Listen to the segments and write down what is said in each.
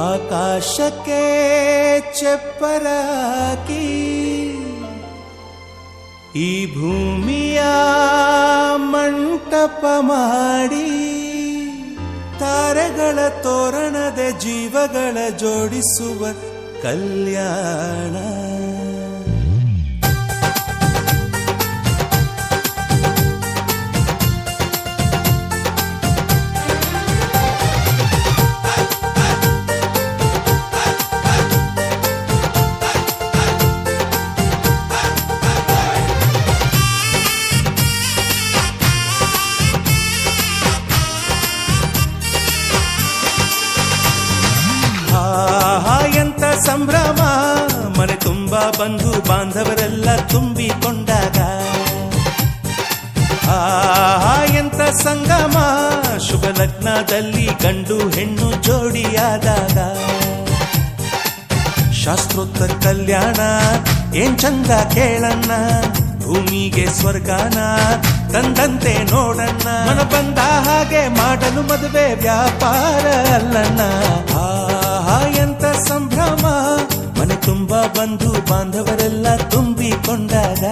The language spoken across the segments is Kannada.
ಆಕಾಶಕ್ಕೆ ಚಪ್ಪರಾಕಿ ಈ ಭೂಮಿಯ ಮಂಟಪ ಮಾಡಿ ತಾರೆಗಳ ತೋರಣದ ಜೀವಗಳ ಜೋಡಿಸುವ ಕಲ್ಯಾಣ. ಎಂತ ಸಂಭ್ರಮ, ಮನೆ ತುಂಬ ಬಂಧು ಬಾಂಧವರೆಲ್ಲ ತುಂಬಿಕೊಂಡಾಗ. ಎಂತ ಸಂಗಮ, ಶುಭ ಲಗ್ನದಲ್ಲಿ ಗಂಡು ಹೆಣ್ಣು ಜೋಡಿಯಾದಾಗ. ಶಾಸ್ತ್ರೋತ್ತರ ಕಲ್ಯಾಣ ಏನ್ ಚಂದ ಕೇಳಣ್ಣ, ಭೂಮಿಗೆ ಸ್ವರ್ಗಾನ ತಂದಂತೆ ನೋಡಣ್ಣ. ಮನ ಬಂದ ಹಾಗೆ ಮಾಡಲು ಮದುವೆ ವ್ಯಾಪಾರ ಅಲ್ಲಣ್ಣ. ಎಂತ ಸಂಭ್ರಮ, ಮನೆ ತುಂಬ ಬಂಧು ಬಾಂಧವರೆಲ್ಲ ತುಂಬಿಕೊಂಡಾಗ.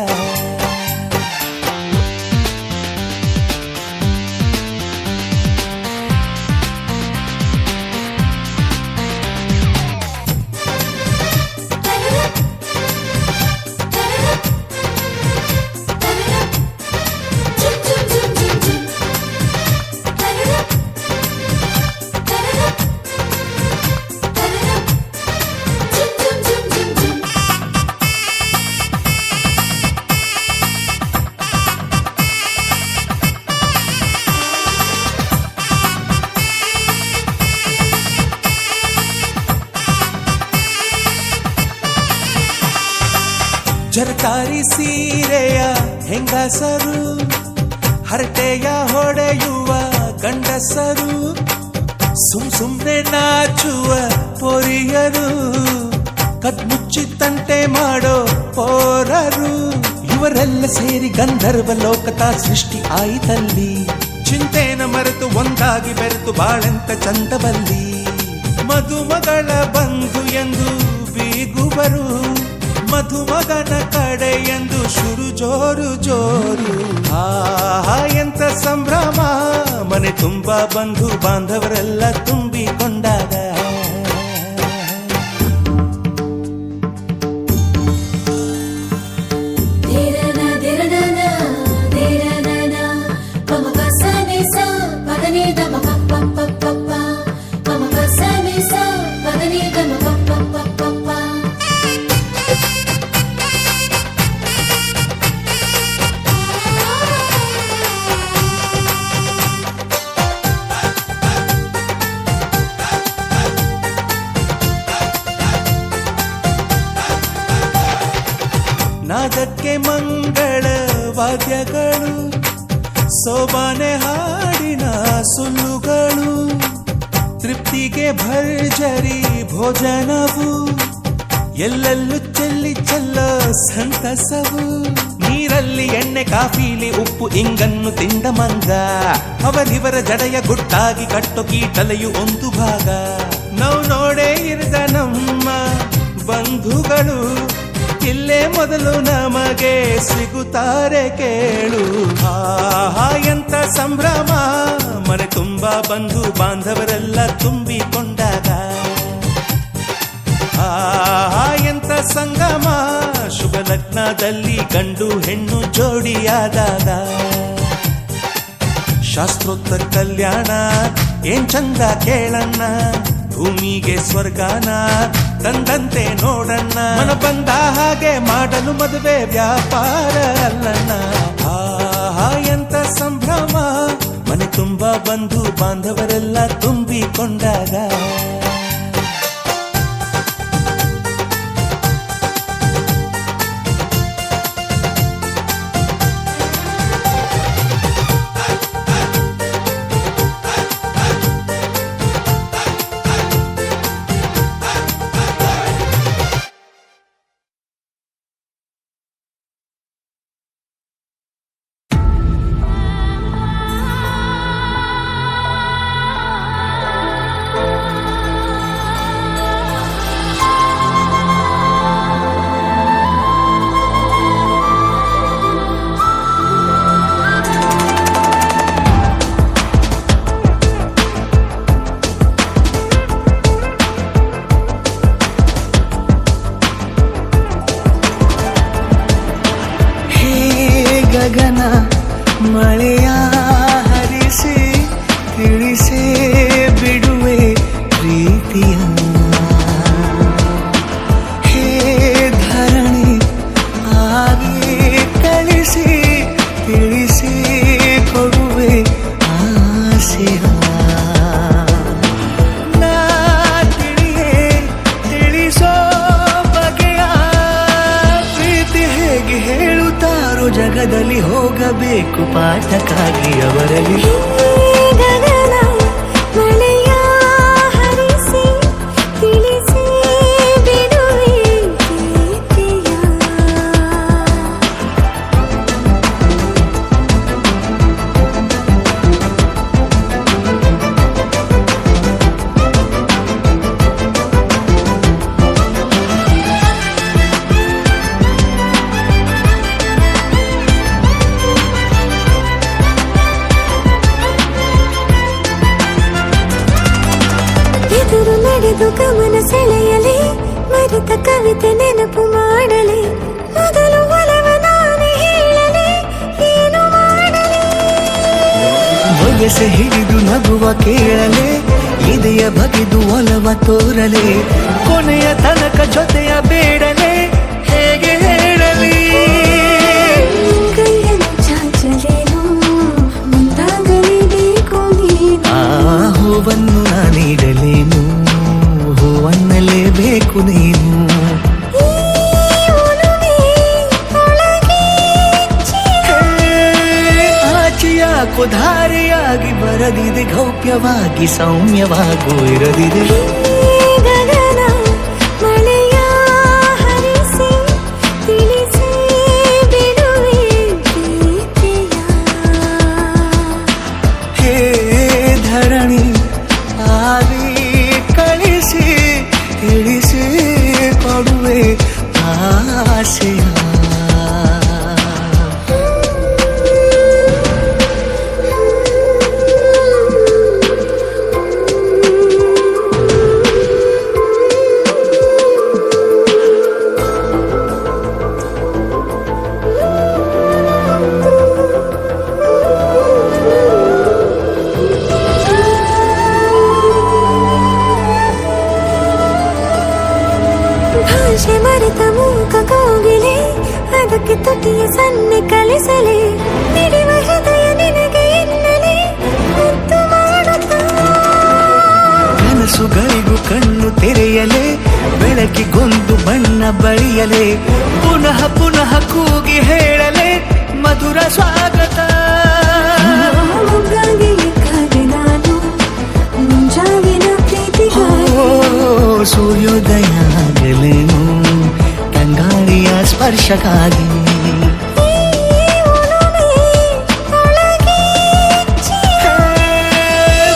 ಜರಕಾರಿ ಸೀರೆಯ ಹೆಂಗಸರು, ಹರಟೆಯ ಹೊಡೆಯುವ ಗಂಡಸರು, ಸುಮ್ನೆ ನಾಚುವ ಪೊರಿಯರು, ಕದ್ಮುಚ್ಚಿ ತಂಟೆ ಮಾಡೋ ಪೋರರು, ಇವರೆಲ್ಲ ಸೇರಿ ಗಂಧರ್ವ ಲೋಕದ ಸೃಷ್ಟಿ ಆಯಿತಲ್ಲಿ. ಚಿಂತೆನ ಮರೆತು ಒಂದಾಗಿ ಬೆರೆತು ಬಾಳೆಂತ ಚಂದವಲ್ಲಿ. ಮದುಮಗಳ ಬಂಧು ಎಂದು ಬೀಗುವರು, ಮಧುಮಗನ ಕಡೆ ಎಂದು ಶುರು ಜೋರು ಜೋರು. ಎಂತ ಸಂಭ್ರಮ, ಮನೆ ತುಂಬ ಬಂಧು ಬಾಂಧವರೆಲ್ಲ ತುಂಬಿಕೊಂಡಾಗ. ನಾದಕ್ಕೆ ಮಂಗಳ ವಾದ್ಯಗಳು, ಸೋಬಾನೆ ಹಾಡಿನ ಸುಳ್ಳುಗಳು, ತೃಪ್ತಿಗೆ ಭರ್ಜರಿ ಭೋಜನವು, ಎಲ್ಲೆಲ್ಲೂ ಚೆಲ್ಲಿ ಚೆಲ್ಲೋ ಸಂತಸವು. ನೀರಲ್ಲಿ ಎಣ್ಣೆ ಕಾಫಿಲಿ ಉಪ್ಪು ಇಂಗನ್ನು ತಿಂದ ಮಂಗ, ಅವರಿವರ ಜಡೆಯ ಗುಟ್ಟಾಗಿ ಕಟ್ಟೋ ಕೀಟಲೆಯು ಒಂದು ಭಾಗ. ನಾವು ನೋಡೇ ಇರದ ನಮ್ಮ ಬಂಧುಗಳು ಇಲ್ಲೇ ಮೊದಲು ನಮಗೆ ಸಿಗುತ್ತಾರೆ ಕೇಳು. ಎಂತ ಸಂಭ್ರಮ, ಮನೆ ತುಂಬ ಬಂಧು ಬಾಂಧವರೆಲ್ಲ ತುಂಬಿಕೊಂಡಾಗ. ಎಂತ ಸಂಗಮ, ಶುಭ ಲಗ್ನದಲ್ಲಿ ಗಂಡು ಹೆಣ್ಣು ಜೋಡಿಯಾದಾಗ. ಶಾಸ್ತ್ರೋತ್ತರ ಕಲ್ಯಾಣ ಏನ್ ಚಂದ ಕೇಳಣ್ಣ, ಭೂಮಿಗೆ ಸ್ವರ್ಗಾನ ತಂದಂತೆ ನೋಡಣ್ಣ. ಮನ ಬಂದ ಹಾಗೆ ಮಾಡಲು ಮದುವೆ ವ್ಯಾಪಾರ ಅಲ್ಲಣ್ಣ. ಎಂತ ಸಂಭ್ರಮ, ಮನೆ ತುಂಬ ಬಂಧು ಬಾಂಧವರೆಲ್ಲ ತುಂಬಿಕೊಂಡಾಗ. ಕಲಿಯಬೇಕು ಪಾಠಕ್ಕಾಗಿ ಅವರಲ್ಲಿ. ಗಗನ ಮಳೆಯ ಹರಿಸಿ ತಿಳಿಸಿ ಬಿಡುವೆ ಪ್ರೀತಿಯ. ಎದುರು ನಡೆದು ಗಮನ ಸೆಳೆಯಲಿ, ಮರೆತ ಕವಿತೆ ನೆನಪು ಮಾಡಲಿ, ಮೊದಲು ಒಲವ ನಾನೇ ಹೇಳಲಿ, ಏನು ಮಾಡಲಿ. ಬಯಸೆ ಹಿಡಿದು ನಗುವ ಕೇಳಲೆ, ಇದೆಯ ಬಗೆದು ಒಲವ ತೋರಲೆ, ಕೊನೆಯ ತನಕ ಜೊತೆಯ ಬೇಡಲೆ, ಹೇಗೆ ಹೇಳಲಿ. ಕೈಯನ್ನು ಚಾಚಲೇನು, ಮುಂದಾಗಲೇಬೇಕು ನೀನು. ಆ ಹೂವನ್ನು ನಾನೀಡಲೇನು, ಹೂವನ್ನಲೇಬೇಕು ನೀನು. ಈ ಒಲವೇ ಒಳಗೆ ಆಚೆಯಾಕೋ ಧಾರೆಯಾಗಿ ಬರದಿದೆ, ಗೌಪ್ಯವಾಗಿ ಸೌಮ್ಯವಾಗೂ ಇರದಿದೆ. ಗಗನ ಮಳೆಯ ಹರಿಸಿ ತಿಳಿಸಿ ಬಿಡುವೆ ಪ್ರೀತಿಯ. ಹೇ ಧರಣಿ ಆವಿ ಕಳಿಸಿ ತಿಳಿಸಿ ಕೊಡುವೆ ಆಸೆಯ. ಭಾಷೆ ಮರೆತ ಮೂಕ ಕೋಗಿಲೆ, ಅದಕ್ಕೆ ತುಟಿಯ ಸನ್ನೆ ಕಲಿಸಲಿ, ನಿಡಿವ ಹೃದಯ ನಿನಗೆ ಎನ್ನಲಿ, ಮುದ್ದು ಮಾಡುತ್ತಾ. ಕನಸುಗಳಿಗೂ ಕಣ್ಣು ತೆರೆಯಲೆ, ಬೆಳಕಿಗೊಂದು ಬಣ್ಣ ಬಳಿಯಲೆ, ಪುನಃ ಪುನಃ ಕೂಗಿ ಹೇಳಲೆ ಮಧುರ ಸ್ವಾಗತ. ಮೊಗ್ಗಾಗಿ ಕಾದೆ ನಾನು ಮುಂಜಾವಿನ ಪ್ರೀತಿಗಾಗಿ. ಸೂರ್ಯೋದಯ ಆಗಲೇನು ಕಂಗಾಳಿಯ ಸ್ಪರ್ಶಕ್ಕಾಗಿ.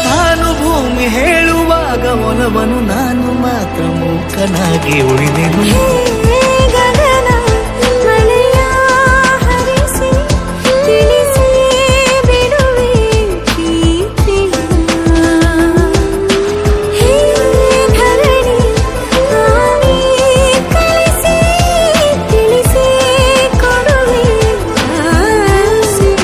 ಭಾನುಭೂಮಿ ಹೇಳುವಾಗ ಒಲವನು ನಾನು ಮಾತ್ರ ಮೂಕನಾಗಿ ಉಳಿದೆನು. ಗಗನ ಮಳೆಯ ಹರಿಸಿ ತಿಳಿಸಿ ಬಿಡುವೆ ಪ್ರೀತಿಯ. ಹೇ ಧರಣಿ ಆವಿ ಕಳಿಸಿ ತಿಳಿಸಿ ಕೊಡುವೆ ಆಸೆಯ.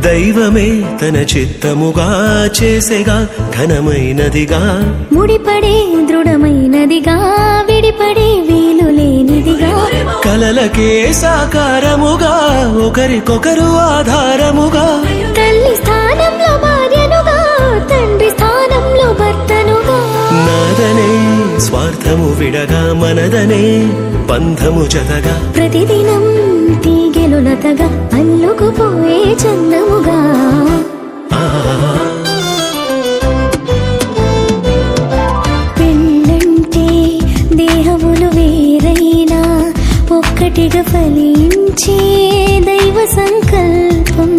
దైవమే తన చిత్తముగా చేసేగా ఘనమైనదిగా, ముడిపడే దృఢమైనదిగా, విడిపడే వీలు లేనిదిగా, కలలకే సాకారముగా, ఒకరికొకరు ఆధారముగా, తల్లి స్థానంలో భార్యనుగా, తండ్రి స్థానంలో భర్తనుగా, నాదనే స్వార్థము విడగా, మనదనే బంధము జతగా, ప్రతిదినం తీగెలు లతగా, అల్లుకుపోయే చందముగా. పెళ్ళంటే దేహములు వేరైనా ఒక్కటిగా ఫలించే దైవ సంకల్పం.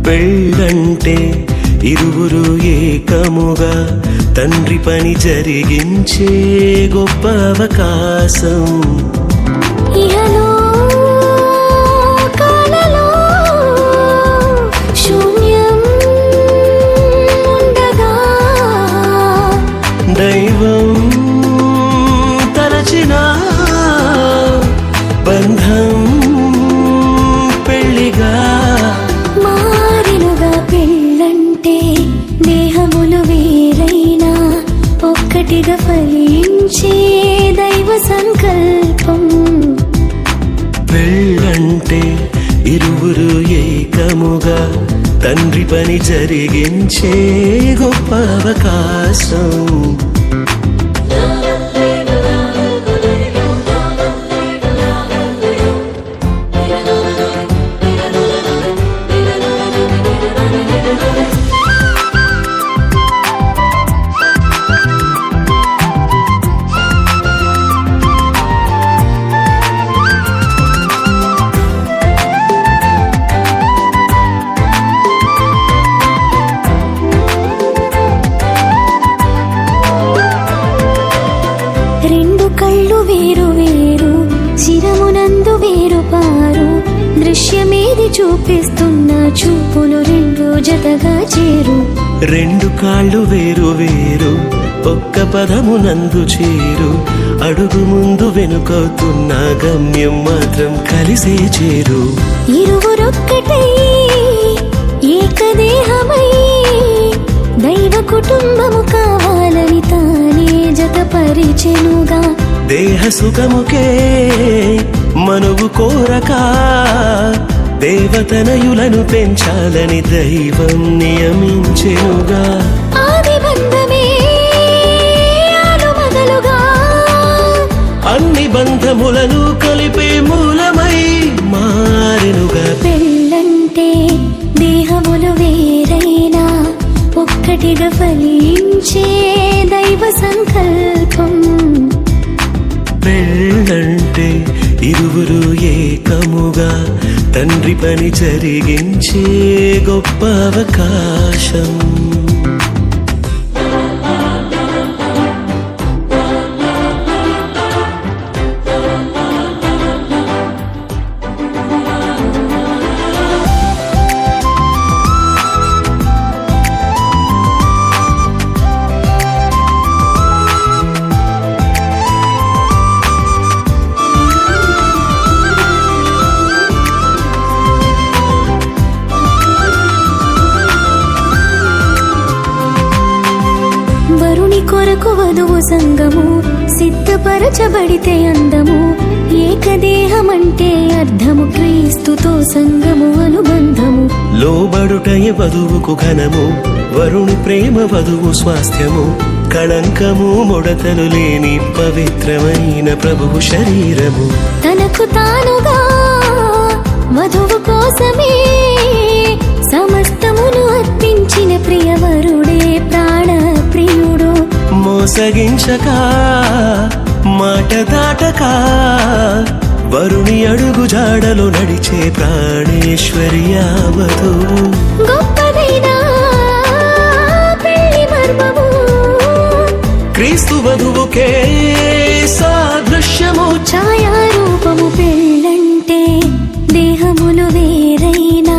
పెళ్ళంటే ఇరువురు ఏకముగా తండ్రి పని జరిగించే గొప్ప అవకాశం. ఇహలో కాలలో శూన్యం ఉండగా, దైవం తలచిన బంధం పెళ్లిగా ఒక్కటిగా ఫలించే దైవ సంకల్పం. పెళ్ళంటే ఇరువురు ఏకముగా తండ్రి పని జరిగించే గొప్ప అవకాశం. రెండు కళ్ళు వేరు వేరు, శిరమునందు వేరు పారు, దృశ్యమేది చూపిస్తున్న చూపులు రెండు జతగా చేరు. రెండు కాళ్ళు వేరు వేరు ఒక్క పదమునందు చేరు, అడుగు ముందు వెనుకవుతున్న గమ్యం మాత్రం కలిసే చేరు. ఇరువురొక్కటై ఏకదేహమై దైవ కుటుంబము కావాలని తానే జతపరిచెనుగా. దేహ సుఖముకే మనువు కోరక దేవతనయులను పెంచాలని దైవం నియమించెనుగా. ఆది బంధమే ఆలుమగలుగా, అన్ని బంధములను కలిపే మూలమై మారెనుగా. పెళ్ళంటే దేహములు వేరైనా ఒక్కటిగా ఫలించే దైవ సంకల్పం. పెళ్ళంటే ఇరువురు ఏకముగా తండ్రి పని జరిగించే గొప్ప అవకాశం. వరుని కొరకు వధువు సంగము సిద్ధపరచబడితే అందము. ఏకదేహమంటే అర్థము, క్రీస్తుతో సంగము అనుబంధము. లోబడుటయ వధువుకు ఘనము, వరుని ప్రేమ వధువు స్వాస్థ్యము. కళంకము ముడతలు లేని పవిత్రమైన ప్రభువు శరీరము. తనకు తానుగా వధువు కోసమే సమస్తమును అర్పించిన ప్రియవరుడే ప్రాణ ప్రియుడు. మోసగించక మాట దాటక వరుని అడుగు జాడలో నడిచే ప్రాణేశ్వర్య వధువు. గొప్పదైన పెళ్లి మర్మము క్రీస్తు వధువుకే సాదృశ్యము. ఛాయారూపము. పెళ్ళంటే దేహములు వేరైనా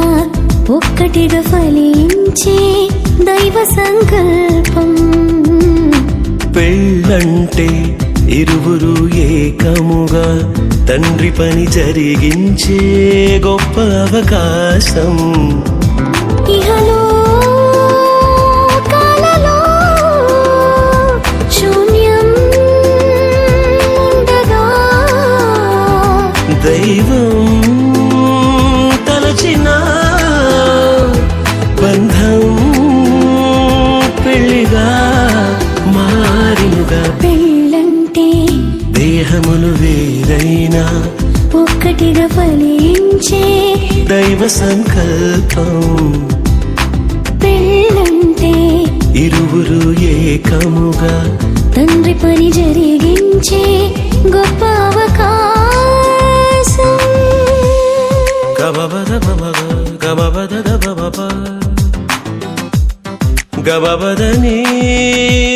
ఒక్కటిగా ఫలించే దైవ సంకల్పం. పెళ్ళంటే ఇరువురు ఏకముగా తండ్రి పని జరిగించే గొప్ప అవకాశం. ఇహలో కాలలో శూన్యం ఉండగా దైవం తలచిన బంధం పెళ్లిగా మారినుగా. పెళ్ళంటే దేహములు వేరైనా ఒక్కటిగా ఫలించే దైవ సంకల్పం. పెళ్ళంటే ఇరువురు ఏకముగా తండ్రి పని జరిగించే గొప్ప అవకాశం. గబబద బబగ గబబద దబబ గబబదని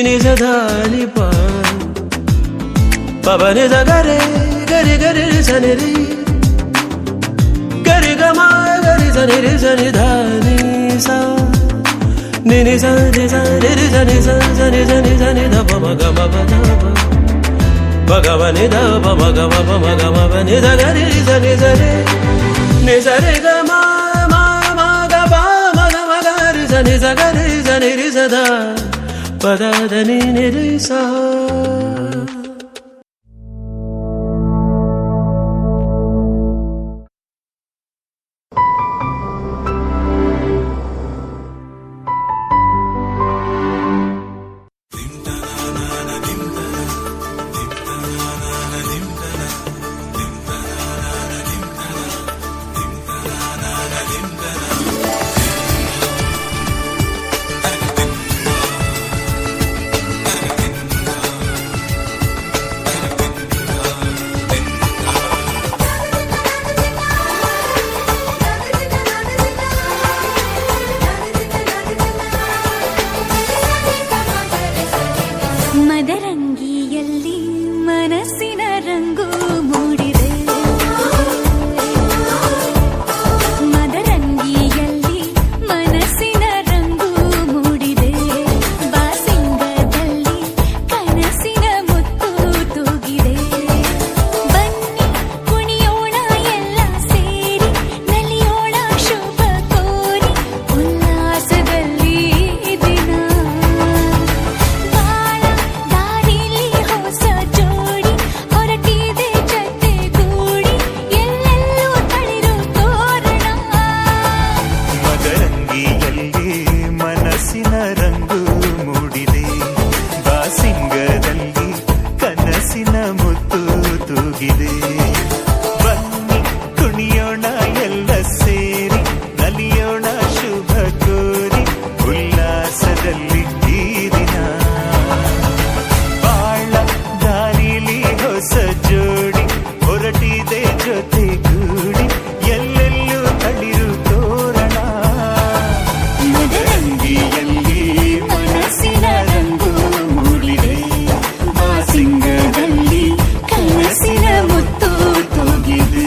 నిజదాని పబని జగరే గరి గరి సనిరి గరి గమ గరి సనిరి సని ధాని సా నిని సని సని సని సని సని సని దబ గబబ భగవని దబ గమ గమ ని జగరి సని సని ని సరి గమ మ గబ మ గమ గరి సని సగరి సని రి సదా ಪದದ ನಿರಿಸ. ಮದರಂಗಿಯಲ್ಲಿ ಮನಸ್ಸಿನ ರಂಗು ಮೂಡಿದೆ, ಮದರಂಗಿಯಲ್ಲಿ ಮನಸ್ಸಿನ ರಂಗು ಮೂಡಿದೆ, ಬಾಸಿಂಗದಲ್ಲಿ ಕನಸಿನ ಮುತ್ತು ತೂಗಿದೆ. ಬನ್ನಿ ಕುಣಿಯೋಣ ಎಲ್ಲ ಸೇರಿ, ನಲಿಯೋಣ ಶುಭ ಕೋರಿ, ಉಲ್ಲಾಸದಲ್ಲಿ ದಿನ. ಹೊಸ ಜೋಡಿ ಹೊರಟಿದೆ ಜೊತೆಗೂಡಿ, ಎಲ್ಲೆಲ್ಲೂ ತಳಿರು ತೋರಣ. ಮದರಂಗಿಯಲ್ಲಿ ಮನಸ್ಸಿನ ರಂಗು ಮೂಡಿದೆ, ಬಾಸಿಂಗದಲ್ಲಿ ಕನಸಿನ ಮುತ್ತು ತೂಗಿದೆ. ಬನ್ನಿ ಕುಣಿಯೋಣ ಎಲ್ಲ ಸೇರಿ, ನಲಿಯೋಣ ಶುಭ ಕೋರಿ, ಉಲ್ಲಾಸದಲ್ಲಿ ಈ ದಿನ. ಹೊಸ ಜೋಡಿ ಹೊರಟಿದೆ ಜೊತೆಗೂಡಿ, ಎಲ್ಲೆಲ್ಲೂ ತಳಿರು ತೋರಣ. ಮದರಂಗಿಯಲ್ಲಿ ಮನಸ್ಸಿನ ರಂಗು ಮೂಡಿದೆ, ಬಾಸಿಂಗದಲ್ಲಿ ಕನಸಿನ ಮುತ್ತು ತೂಗಿದೆ.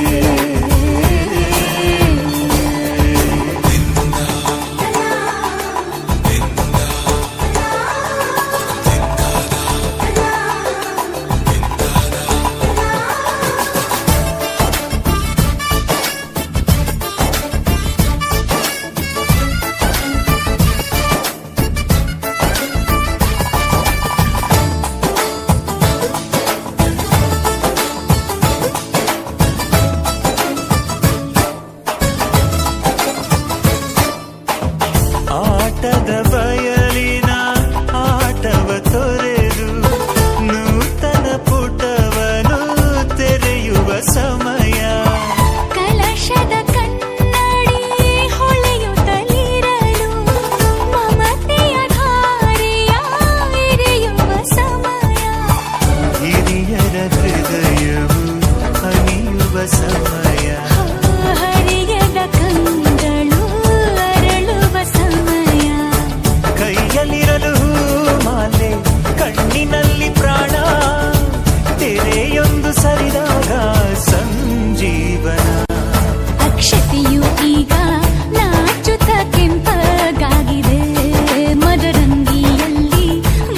ಆಟದ ಬಯಲಿನ ಆಟವ ತೊರೆದು, ನೂತನ ಪುಟವನು ತೆರೆಯುವ ಸಮಯ. ಕಲಶದ ಕನ್ನಡಿ ಹೊಳೆಯುತ್ತಲಿರಲು, ಮಮತೆಯ ಧಾರೆಯ ಎರೆಯುವ ಸಮಯ. ಹಿರಿಯರ ಹೃದಯವು ಅನಿಯುವ ಸಮಯ. ಹರಿಯದ ಕಂಗಳು ಅರಳುವ ಸಮಯ. ಕೈಯಲ್ಲಿರಲು ಮಾಲೆ, ಕಣ್ಣಿನಲ್ಲಿ ಪ್ರಾಣ, ತೆರೆಯೊಂದು ಸರಿದಾಗ ಸಂಜೀವನ. ಅಕ್ಷತೆಯು ಈಗ ನಾಚುತ್ತ ಕೆಂಪಗಾಗಿದೆ, ಮದರಂಗಿಯಲ್ಲಿ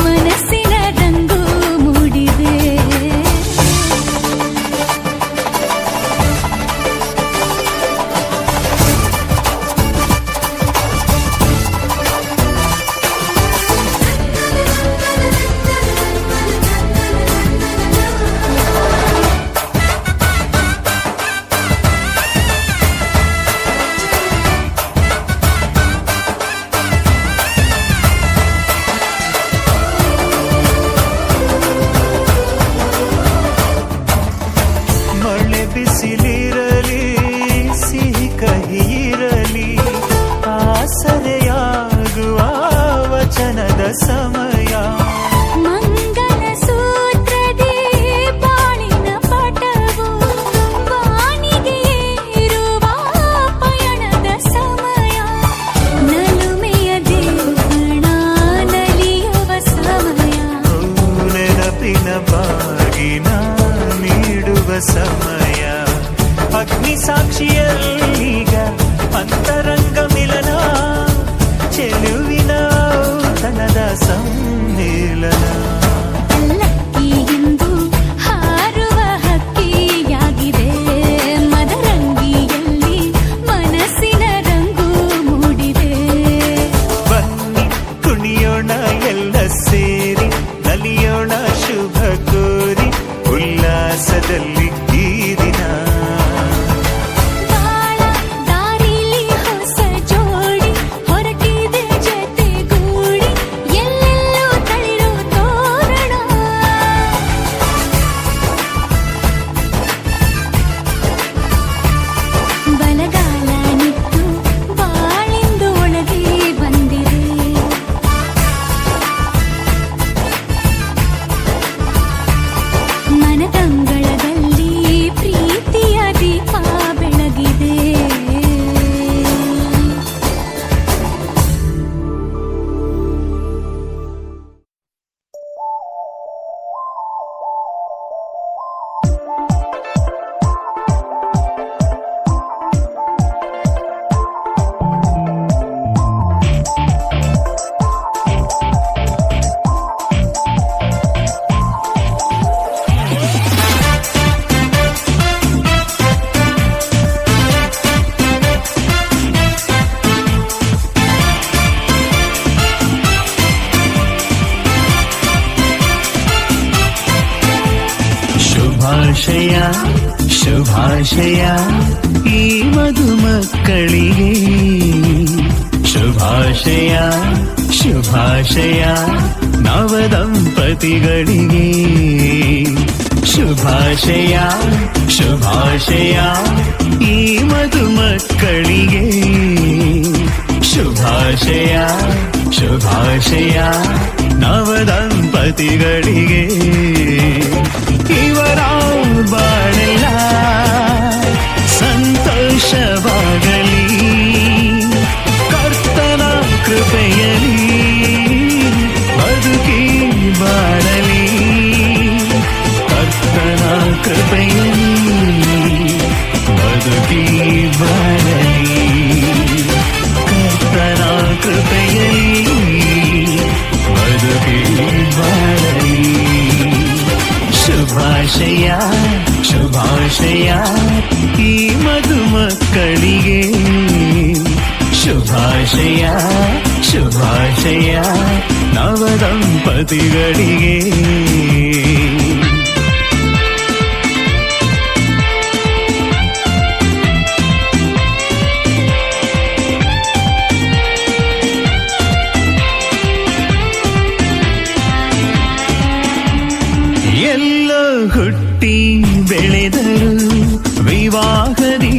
ಮನಸ್ಸಿನ ರಂಗು ಮೂಡಿದೆ. ಮಳೆ ಬಿಸಿಲಿರಲಿ, ಸಿಹಿ ಕಹಿ ಇರಲಿ, ಆಸರೆಯಾಗುವ ವಚನದ ಸಮಯ. ಮಂಗಲ ಸೂತ್ರದಿ ಬಾಳಿನ ಪಟವು, ವಾಣಿಗೆ ಏರುವ ಪಯಣದ ಸಮಯ. ನಲುಮೆಯ ದೇವಣ ನಲಿಯುವ ಸಮಯ. ನೆನಪಿನ ಬಾಗಿನ ನೀಡುವ ಸಮಯ. ಅಗ್ನಿ ಸಾಕ್ಷಿಯಲ್ಲೀಗ ಅಂತರಂಗ ಮಿಲನ, ಚೆಲುವಿನ ಔತಣದ ಸಮ್ಮಿಲನ. ಪಲ್ಲಕ್ಕಿಯಿಂದ ಹಾರುವ ಹಕ್ಕಿಯಾಗಿದೆ, ಮದರಂಗಿಯಲ್ಲಿ ಮನಸ್ಸಿನ ರಂಗು ಮೂಡಿದೆ. ಬನ್ನಿ ಕುಣಿಯೋಣ ಎಲ್ಲ ಭಾಗ್ಯದಲ್ಲಿ ಈ ದಿನ. ಬಾಳ ದಾರಿಲಿ ಹೊಸ ಜೋಡಿ ಹೊರಟಿದೆ ಜೊತೆಗೂಡಿ ಎಲ್ಲೆಲ್ಲೂ ತಳಿರು ತೋರಣ. ಬಲಗಾಲ ನಿಟ್ಟು ಬಾಳಿಂದು ಒಳಗೆ ಬಂದಿದೆ. ಮನದಂಗಳದಲ್ಲಿ ಪ್ರೀತಿಯ ದೀಪ ಬೆಳಗಿದೆ. ಶುಭಾಶಯ ಶುಭಾಶಯ ಈ ಮಧುಮಕ್ಕಳಿಗೆ. ಶುಭಾಶಯ ಶುಭಾಶಯ ನವದಂಪತಿಗಳಿಗೆ. ಶುಭಾಶಯ ಶುಭಾಶಯ ಈ ಮಧುಮಕ್ಕಳಿಗೆ. ಶುಭಾಶಯ ಶುಭಾಶಯ ನವದಂಪತಿಗಳಿಗೆ. ಇವರ ಬಾಳೆಲ್ಲ ಸಂತೋಷವಾಗಲಿ, ಕರ್ತನ ಕೃಪೆಯಲಿ ಬದುಕಿ ಬಾಳಲಿ. ಕರ್ತನ ಕೃಪೆಯಲಿ ಬದುಕಿ ಬಾಳಲಿ. ಕರ್ತನ ಕೃಪೆಯಲಿ ಬದುಕಿ ಬಾಳಲಿ. ಶುಭಾಶಯ ಶುಭಾಶಯ ಈ ಮಧುಮಕ್ಕಳಿಗೆ. ಶುಭಾಶಯ ಶುಭಾಶಯ ನವದಂಪತಿಗಳಿಗೆ. ಎಲ್ಲೋ ಹುಟ್ಟಿ ಬೆಳೆದರು, ವಿವಾಹದಿ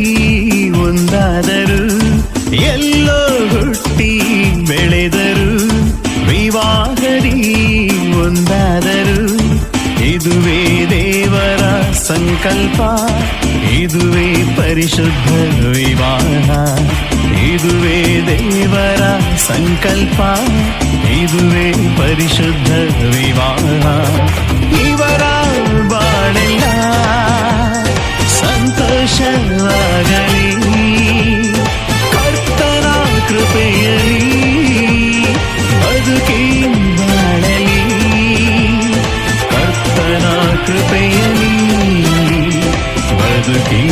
ಒಂದಾದರು. ಎಲ್ಲೋ ಹುಟ್ಟಿ ಬೆಳೆದರು, ವಿವಾಹದಿ ಒಂದಾದರು. ಇದುವೇ ದೇವರ ಸಂಕಲ್ಪ, ಇದುವೇ ಪರಿಶುದ್ಧ ವಿವಾಹ. ಇದುವೇ ದೇವರ ಸಂಕಲ್ಪ, ಇದುವೇ ಪರಿಶುದ್ಧ ವಿವಾಹ. ಇವರ ಬಾಳೆಲ್ಲ ಸಂತೋಷವಾಗಲಿ, ಕರ್ತನ ಕೃಪೆಯಲಿ ಬದುಕಿ ಬಾಳಲಿ. ಕರ್ತನ ಕೃಪೆಯಲಿ ಬದುಕಿ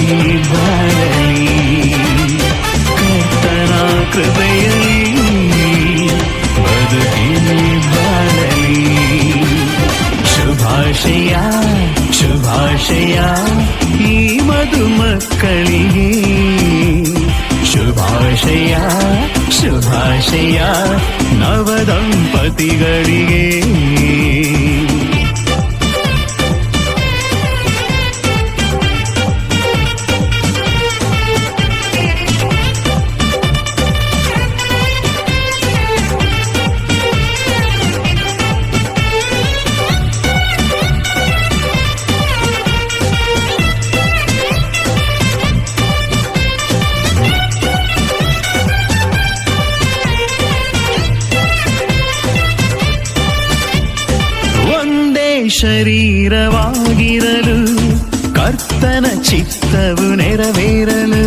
ಬಾಳಲಿ. ಕರ್ತನ ಕೃಪೆಯಲಿ ಬದುಕಿ ಬಾಳಲಿ. ಶುಭಾಶಯ ಶುಭಾಶಯ ಈ ಮಧುಮಕ್ಕಳಿಗೆ. ಶುಭಾಶಯ ಶುಭಾಶಯ ನವದಂಪತಿಗಳಿಗೆ. ಶರೀರವಾಗಿರಲು ಕರ್ತನ ಚಿತ್ತವು ನೆರವೇರಲು.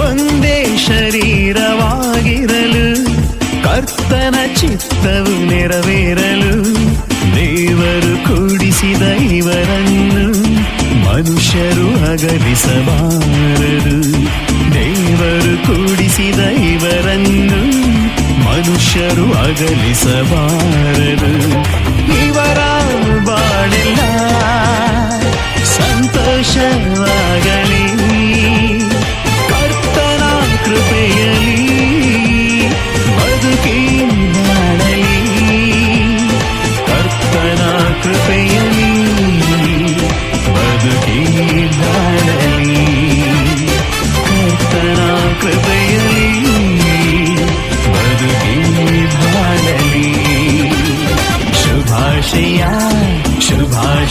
ಒಂದೇ ಶರೀರವಾಗಿರಲು ಕರ್ತನ ಚಿತ್ತವು ನೆರವೇರಲು. ದೇವರು ಕೂಡಿಸಿದ ಇವರನ್ನು ಮನುಷ್ಯರು ಅಗಲಿಸಬಾರದು. ದೇವರು ಕೂಡಿಸಿದ ಇವರನ್ನು ಮನುಷ್ಯರು ಅಗಲಿಸಬಾರದು. ಇವರ ಬಾಳೆಲ್ಲ ಸಂತೋಷ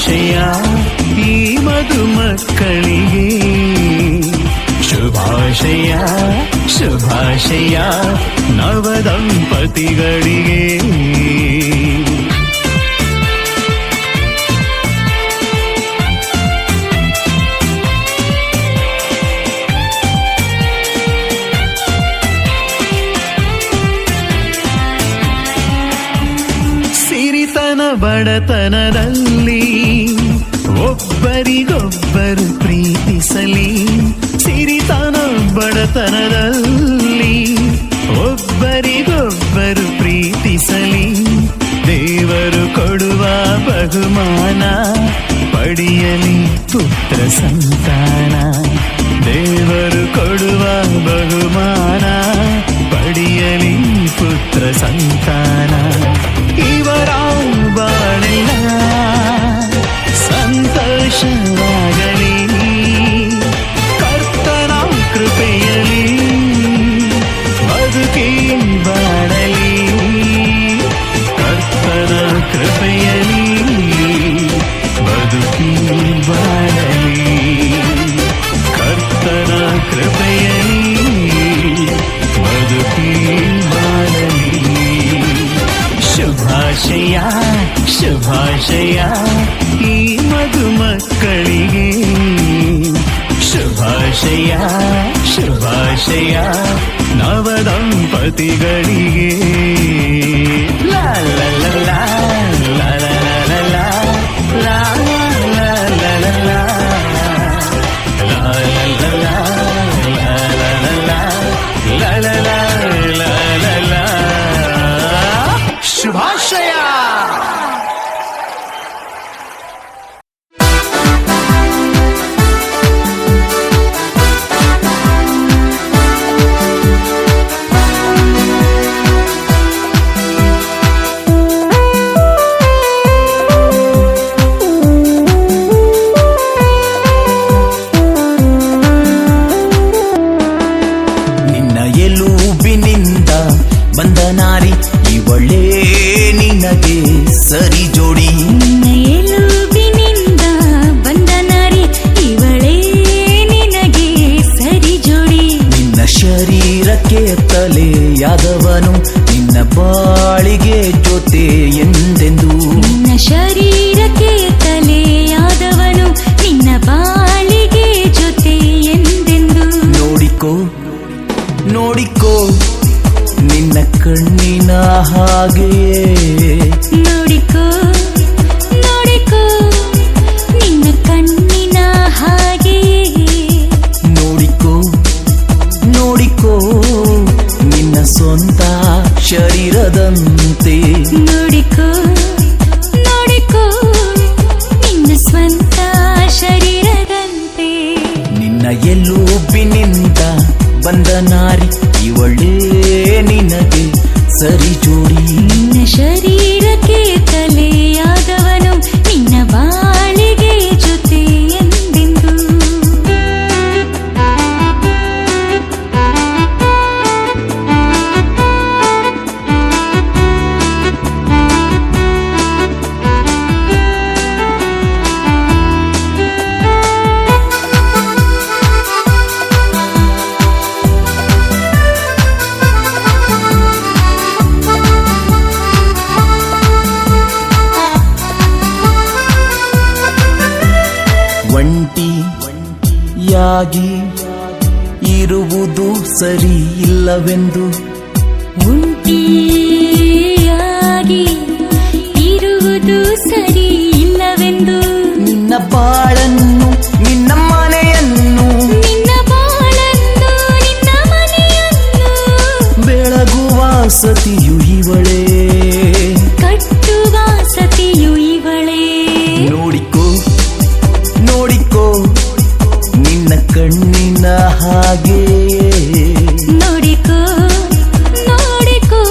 ಶುಭಾಶಯ ಈ ಮಧುಮಕ್ಕಳಿಗೆ ಶುಭಾಶಯ ಶುಭಾಶಯ ನವದಂಪತಿಗಳಿಗೆ ಸಿರಿತನ ಬಡತನದಲ್ಲಿ ಒಬ್ಬರಿಗೊಬ್ಬರು ಪ್ರೀತಿಸಲಿ ಸಿರಿತನ ಬಡತನದಲ್ಲಿ ಒಬ್ಬರಿಗೊಬ್ಬರು ಪ್ರೀತಿಸಲಿ ದೇವರು ಕೊಡುವ ಬಹುಮಾನ ಪಡೆಯಲಿ ಪುತ್ರ ಸಂತಾನ ದೇವರು ಕೊಡುವ ಬಹುಮಾನ ಪಡೆಯಲಿ ಪುತ್ರ ಸಂತಾನ ಇವರ ಬಾಳೆಲ್ಲ ಸಂತೋಷವಾಗಲಿ ಕರ್ತನ ಕೃಪೆಯಲಿ ಬದುಕಿ ಬಾಳಲಿ ಕರ್ತನ ಕೃಪೆಯಲಿ ಬದುಕಿ ಬಾಳಲಿ ಕರ್ತನ ಕೃಪೆಯಲಿ ಬದುಕಿ ಬಾಳಲಿ ಶುಭಾಶಯ ಶುಭಾಶಯ ಈ ಮಧುಮಕ್ಕಳಿಗೆ ಶುಭಾಶಯ ಶುಭಾಶಯ ನವದಂಪತಿಗಳಿಗೆ ಲಾ ಲಾ ಲಾ ಲಾ ಲಾ ಲಾ ಲಾ ಲಾ ಲಾ ಲಾ ಲಾ ಲಾ ಲಾ ಶುಭಾಶಯ ನಿನ್ನ ಎಲುಬಿನಿಂದ ಬಂದ ನಾರಿ ಇವಳೇ ನಿನಗೆ ಸರಿ ಜೋಡಿ ನಿನ್ನ ಎಲುಬಿನಿಂದ ಬಂದ ನಾರಿ ಇವಳೇ ನಿನಗೆ ಸರಿ ಜೋಡಿ ನಿನ್ನ ಶರೀರಕ್ಕೆ ತಲೆಯಾದವನು ನಿನ್ನ ಬಾಳಿಗೆ ಜೊತೆ ಎಂದೆಂದು ನಿನ್ನ ಶರೀರಕ್ಕೆ ತಲೆಯಾದವನು ನಿನ್ನ ಬಾಳಿಗೆ ಜೊತೆ ಎಂದೆಂದು ನೋಡಿಕೋ ನೋಡಿಕೋ ನಿನ್ನ ಕಣ್ಣಿನ ಹಾಗೆಯೇ ನೋಡಿಕೋ ನೋಡಿಕೋ ನಿನ್ನ ಕಣ್ಣಿನ ಹಾಗೆಯೇ ನೋಡಿಕೋ ನೋಡಿಕೋ ನಿನ್ನ ಸ್ವಂತ ಶರೀರದಂತೆ ನೋಡಿಕೋ ನೋಡಿಕೋ ನಿನ್ನ ಸ್ವಂತ ಶರೀರದಂತೆ ನಿನ್ನ ಎಲುಬಿನಿಂದ ಬಂದ ನಾರಿ ಇವಳೇ ನಿನಗೆ ಸರಿ ಜೋಡಿ ನಿನ್ನ ಶರೀರಕ್ಕೆ ತಲೆಯಾದವನು ನಿನ್ನ ಬಾಳಿಗೆ ಜೊತೆ ಎಂದೆಂದು ಒಂಟಿಯಾಗಿ ಇರುವುದು ಸರಿ ಇಲ್ಲವೆಂದು ಒಂಟಿಯಾಗಿ ಇರುವುದು ಸರಿ ಇಲ್ಲವೆಂದು ನಿನ್ನ ಬಾಳನ್ನು ನಿನ್ನ ಮನೆಯನ್ನು ನಿನ್ನ ಬಾಳನ್ನು ನಿನ್ನ ಮನೆಯನ್ನು ಬೆಳಗುವ ಸತಿಯು ಇವಳೇ ಕಟ್ಟುವ ಸತಿಯು ಇವಳೇ ನೋಡಿಕೋ ನೋಡಿಕೋ ನಿನ್ನ ಕಣ್ಣಿನ ಹಾಗೆಯೇ ನೋಡಿಕೋ ನೋಡಿಕೋ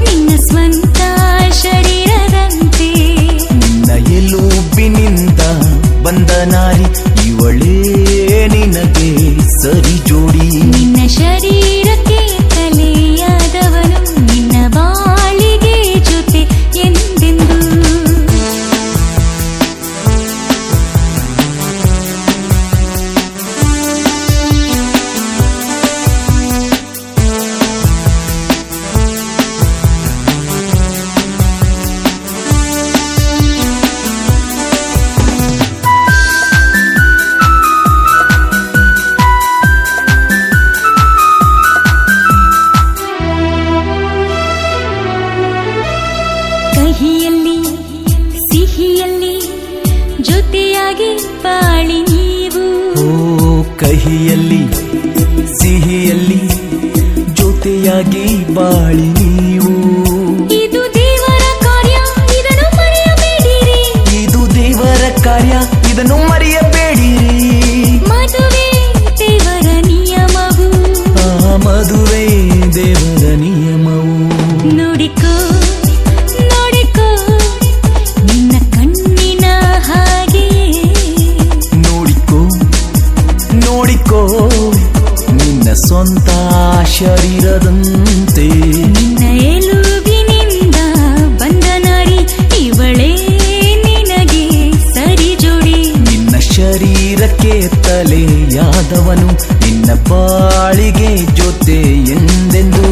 ನಿನ್ನ ಸ್ವಂತ ಶರೀರದಂತೆ ನಿನ್ನ ಎಲುಬಿನಿಂದ ಕಹಿಯಲ್ಲಿ ಸಿಹಿಯಲ್ಲಿ ಜೊತೆಯಾಗಿ ಬಾಳಿ ನೀವು. ಇದು ದೇವರ ಕಾರ್ಯ ಇದನ್ನು ಮರೆಯಬೇಡಿರಿ. ಇದು ದೇವರ ಕಾರ್ಯ ಇದನ್ನು ಮರೆಯಬೇಡಿರಿ. ಮದುವೆ ದೇವರ ನಿಯಮವು. ಆ ಮದುವೆ ದೇವರ ನಿಯಮವು. ನೋಡಿಕೋ ನೋಡಿಕೋ ನಿನ್ನ ಕಣ್ಣಿನ ಹಾಗೆ. ನೋಡಿಕೋ ನೋಡಿಕೋ ನಿನ್ನ ಸ್ವಂತ ಶರೀರದಂತೆ. ನಿನ್ನ ಎಲುಬಿನಿಂದ ಬಂದ ನಾಡಿ ಇವಳೇ ನಿನಗೆ ಸರಿ ಜೋಡಿ. ನಿನ್ನ ಶರೀರಕ್ಕೆ ತಲೆಯಾದವನು ನಿನ್ನ ಬಾಳಿಗೆ ಜೊತೆ ಎಂದೆಂದು.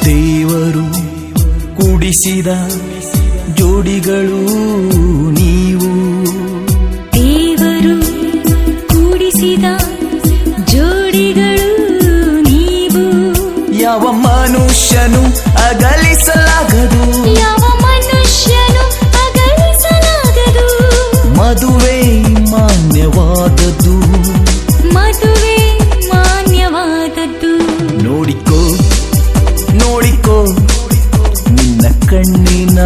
ದೇವರು ಕೂಡಿಸಿದ ಜೋಡಿಗಳು ನೀವು. ದೇವರು ಕೂಡಿಸಿದ ಜೋಡಿಗಳು ನೀವು. ಯಾವ ಮನುಷ್ಯನು ಅಗಲಿಸಲಾಗದು. ಯಾವ ಮನುಷ್ಯನು ಅಗಲಿಸಲಾಗದು. ಮದುವೆ ಮಾನ್ಯವಾದದ್ದು. ಮದುವೆ ಮಾನ್ಯವಾದದ್ದು. ನೋಡಿಕೋ ನೋಡಿಕೋ ನಿನ್ನ ಕಣ್ಣಿನ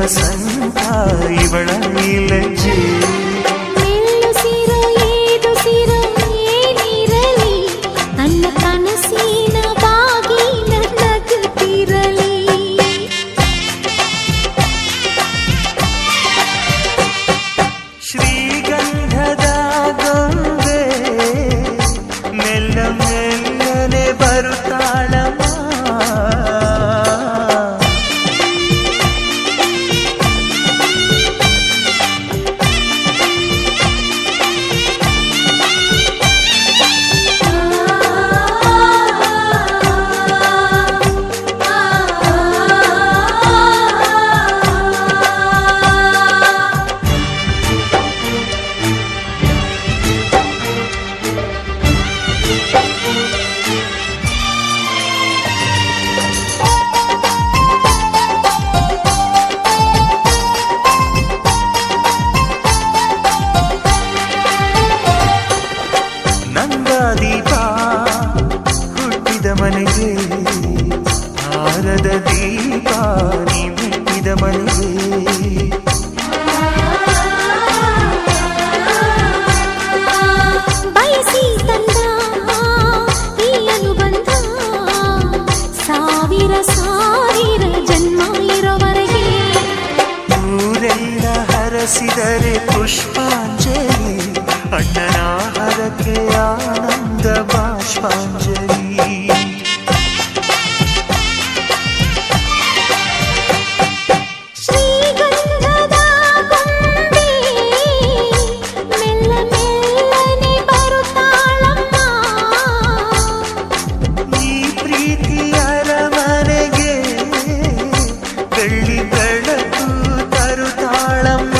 ವಸಂತ ಇವಳ ಈ ಲಜ್ಜೆ ಮೆಲ್ಲುಸಿರೋ ಏದುಸಿರೋ ಏನಿರಲಿ ನನ್ನ ಕನಸಿನ ಬಾಗಿಲ ನಗುತ್ತಿರಲಿ ಶ್ರೀಗಂಧದ ಗೊಂಬೆ ಮೆಲ್ಲ ಮೆಲ್ಲನೆ ಬರುತ್ತಾಳಮ್ಮ ನಂದಾದೀಪ ಹುಟ್ಟಿದ ಮನೆಗೆ ಹಾರದ ದೀಪ ನೀ ಮುಟ್ಟಿದ ಮನೆಗೆ ಬಯಸಿ ತಂದ ಈ ಅನುಬಂಧ ಸಾವಿರ ಸಾವಿರ ಜನ್ಮ ಇರೋವರೆಗೆ ಊರೆಲ್ಲ ಹರಸಿದರೆ ಪುಷ್ಪಾಂಜಲಿ ಅಣ್ಣನ ಹರಕೆ ಆನಂದ ಬಾಷ್ಪಾಂಜಲಿ ಶ್ರೀಗಂಧದ ಗೊಂಬೆ ಮೆಲ್ಲ ಮೆಲ್ಲನೆ ಬರುತ್ತಾಳಮ್ಮ ಈ ಪ್ರೀತಿಯ ಅರಮನೆಗೆ ಬೆಳ್ಳಿ ಬೆಳಕು ತರುತ್ತಾಳಮ್ಮ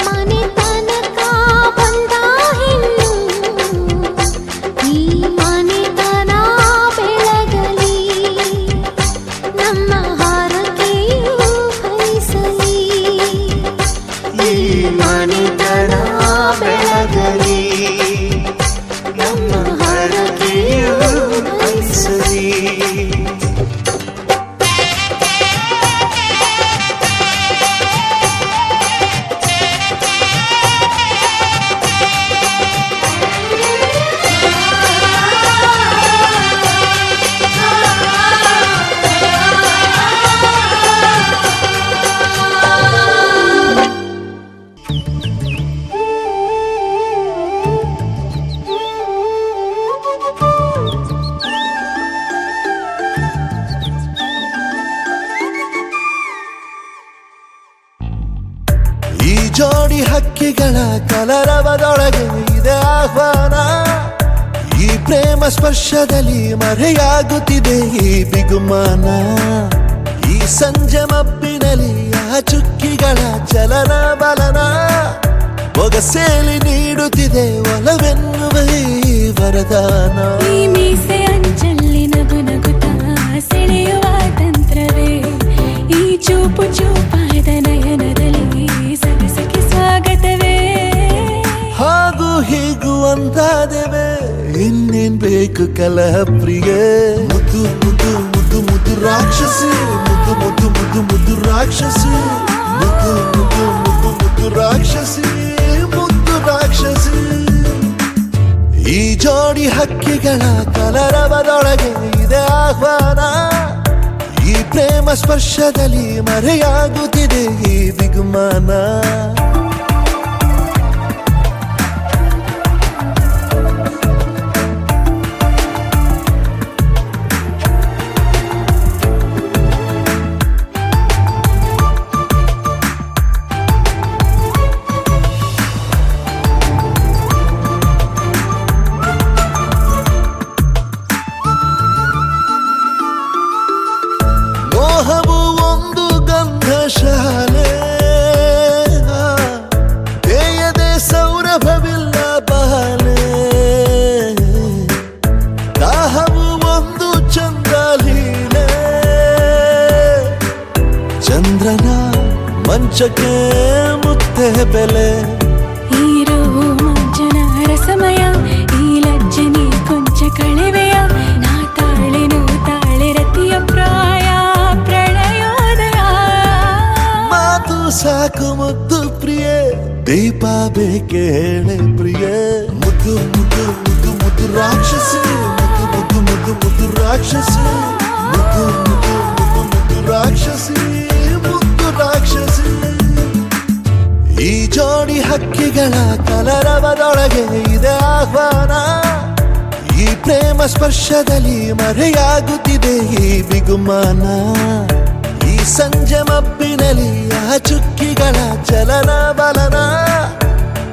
ಮನೆ ತನಕ ಬಂದ ಹೆಣ್ಣು ಈ ಮನೆತನ ಬೆಳಗಲಿ ನಮ್ಮ ಹಾರಕೆಯು ಫಲಿಸಲಿ ಈ ಮನೆತನ ಬೆಳಗಲಿ ನಮ್ಮ ಹರಕೆಯು ಫಲಿಸಲಿ ಈ ಜೋಡಿ ಹಕ್ಕಿಗಳ ಕಲರವದೊಳಗೆ ಇದೆ ಆಹ್ವಾನ ಈ ಪ್ರೇಮ ಸ್ಪರ್ಶದಲ್ಲಿ ಮರೆಯಾಗುತ್ತಿದೆ ಈ ಬಿಗುಮಾನ ಈ ಸಂಜೆ ಮಬ್ಬಿನಲ್ಲಿ ಆ ಚುಕ್ಕಿಗಳ ಚಲನ ಬಲನ ಒಗಸೇಲಿ ನೀಡುತ್ತಿದೆ ಒಲವೆನ್ನುವ ಈ ವರದಾನ ಈ ಮೀಸೆ ಅಂಚಲ್ಲಿ ನಗು ನಗುತ್ತಾ ಸೆಳೆಯುವ ತಂತ್ರವೇ ಈ ಚೂಪು ಚೂಪಾದ ನಯನದಲ್ಲಿ ಸರಸಕ್ಕೆ ಸ್ವಾಗತವೇ ಹಾಗೂ ಹೀಗೂ ಅಂತಾದೆವೆ ಇನ್ನೇನ್ ಬೇಕು ಕಲಹ ಪ್ರಿಯ ಮುದ್ದು ಮುದ್ದು ಮುದ್ದು ಮುದ್ದು ರಾಕ್ಷಸಿ ಮುದ್ದು ಮುದ್ದು ಮುದ್ದು ಮುದ್ದು ರಾಕ್ಷಸಿ ಮುದ್ದು ಮುದ್ದು ಮುದ್ದು ಮುದ್ದು ರಾಕ್ಷಸಿ ಮುದ್ದು ರಾಕ್ಷಸಿ ಈ ಜೋಡಿ ಹಕ್ಕಿಗಳ ಕಲರವದೊಳಗೆ ಇದೆ ಆಹ್ವಾನ ಈ ಪ್ರೇಮ ಸ್ಪರ್ಶದಲ್ಲಿ ಮರೆಯಾಗುತ್ತಿದೆ ಈ ಬಿಗುಮಾನ ಮೋಹವು ಒಂದು ಗಂಧಶಾಲೆ ತೇಯದೆ ಸೌರಭವಿಲ್ಲ ಬಾಲೆ ದಾಹವು ಒಂದು ಚಂದ್ರಲೀಲೆ ಚಂದ್ರನ ಮಂಚಕ್ಕೆ ಮುತ್ತೆ ಬೆಲೆ ಹೀರೋ ಮಂಜನ ರಸಮಯ ಈ ಲಜ್ಜನೆ ಕೊಂಚ ಕಳೆವೆಯ ನಾ ತಾಳೆ ರತಿಯ ಪ್ರಾಯ ಪ್ರಳಯೋದಯ ಸಾಕು ಮುದ್ದು ಪ್ರಿಯೆ ದೀಪ ಬೇಕೆ ಹೇಳೆ ಪ್ರಿಯೆ ಮುದ್ದು ಮುದ್ದು ಮುದ್ದು ಮುದ್ದು ರಾಕ್ಷಸಿ ಮುದ್ದು ಮುದ್ದು ಮುದ್ದು ಮುದ್ದು ರಾಕ್ಷಸಿ ಮುದ್ದು ಮುದ್ದು ಮುದ್ದು ಮುದ್ದು ರಾಕ್ಷಸಿ ಮುದ್ದು ರಾಕ್ಷಸಿ ಈ ಜೋಡಿ ಹಕ್ಕಿಗಳ ಕಲರವದೊಳಗೆ ಇದೆ ಆಹ್ವಾನ ಈ ಪ್ರೇಮ ಸ್ಪರ್ಶದಲ್ಲಿ ಮರೆಯಾಗುತ್ತಿದೆ ಈ ಬಿಗುಮಾನ ಈ ಸಂಜೆ ಮಬ್ಬಿನಲ್ಲಿ ಆ ಚುಕ್ಕಿಗಳ ಚಲನ ಬಲನ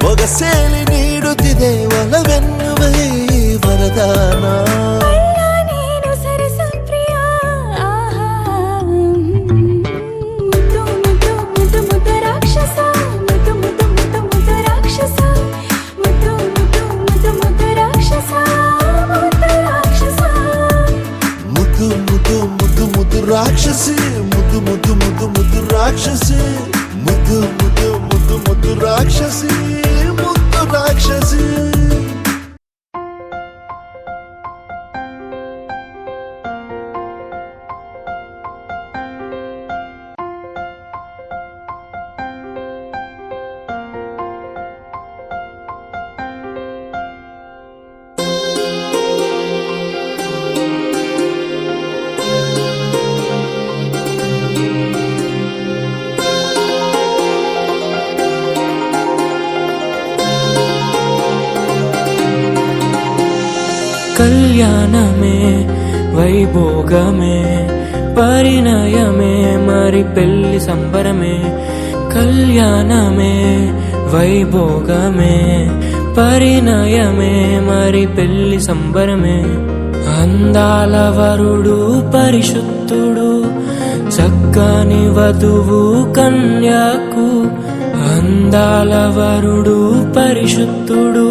ಒಗಸೇಲಿ ನೀಡುತ್ತಿದೆ ಒಲವೆನ್ನುವ ಈ ವರದಾನ ಅಲ್ಲ ನೀನು ಸರಸ ಪ್ರಿಯ ಮುದ್ದು ಮುದ್ದು ಮುದ್ದು ಮುದ್ದು ರಾಕ್ಷಸ ಮುದ್ದು ಮುದ್ದು ಮುದ್ದು ಮುದ್ದು ರಾಕ್ಷಸ ಮುದ್ದು ಮುದ್ದು ಮುದ್ದು ಮುದ್ದು ರಾಕ್ಷಸ ಮುದ್ದು ರಾಕ್ಷಸ ಮುದ್ದು ಮುದ್ದು ಮುದ್ದು ಮುದ್ದು ರಾಕ್ಷಸಿ ಮುದ್ದು ಮುದ್ದು ಮುದ್ದು ಮುದ್ದು ರಾಕ್ಷಸಿ ಮುದ್ದು ಮುದ್ದು ಮುದ್ದು ಮುದ್ದು ರಾಕ್ಷಸಿ ಮುದ್ದು ರಾಕ್ಷಸಿ కళ్యాణమే వైభోగమే పరిణయమే మరి పెళ్లి సంబరమే కళ్యాణమే వైభోగమే పరిణయమే మరి పెళ్లి సంబరమే అందాల వరుడు పరిశుద్ధుడు చక్కని వధువు కన్యాకు అందాల వరుడు పరిశుద్ధుడు